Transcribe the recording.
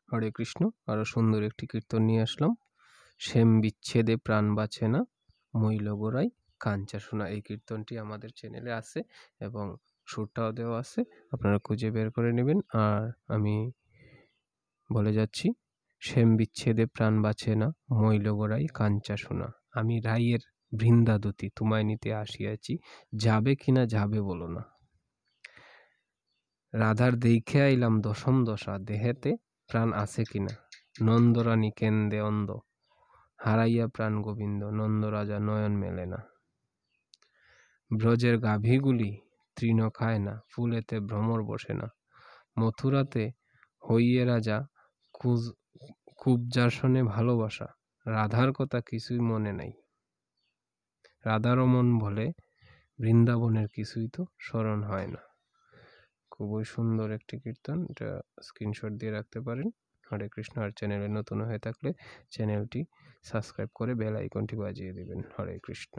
হরে কৃষ্ণ। আরো সুন্দর একটি কীর্তন নিয়ে আসলাম। শ্যাম বিচ্ছেদে প্রাণ বাঁচে না, মইল গোড়ায় কাঞ্চা সোনা। এই কীর্তনটি আমাদের চ্যানেলে আছে এবং সুরটাও দেওয়া আছে, আপনারা খুঁজে বের করে নেবেন। আর আমি বলে যাচ্ছি, শ্যাম বিচ্ছেদে প্রাণ বাঁচে না, মইল গোড়ায় কাঞ্চা সোনা। আমি রাইয়ের বৃন্দাদতী তোমায় নিতে আসিয়াছি, যাবে কিনা যাবে বলো না। রাধার দেইখে আইলাম দশম দশা, দেহেতে প্রাণ আছে কিনা। নন্দরানী কেন্দে অন্ধ, হারাইয়া প্রাণ গোবিন্দ, নন্দ রাজা নয়ন মেলে না। ব্রজের গাভীগুলি তৃণ খায় না, ফুলেতে ভ্রমর বসে না। মথুরাতে হইয়ে রাজা, কুবজাসনে ভালোবাসা। রাধার কথা কিছুই মনে নাই, রাধারও মন বলে বৃন্দাবনের কিছুই তো স্মরণ হয় না। খুবই সুন্দর একটি কীর্তন, এটা স্ক্রিনশট দিয়ে রাখতে পারেন। হরে কৃষ্ণ। আর চ্যানেলে নতুন হয়ে থাকলে চ্যানেলটি সাবস্ক্রাইব করে বেল আইকনটি বাজিয়ে দেবেন। হরে কৃষ্ণ।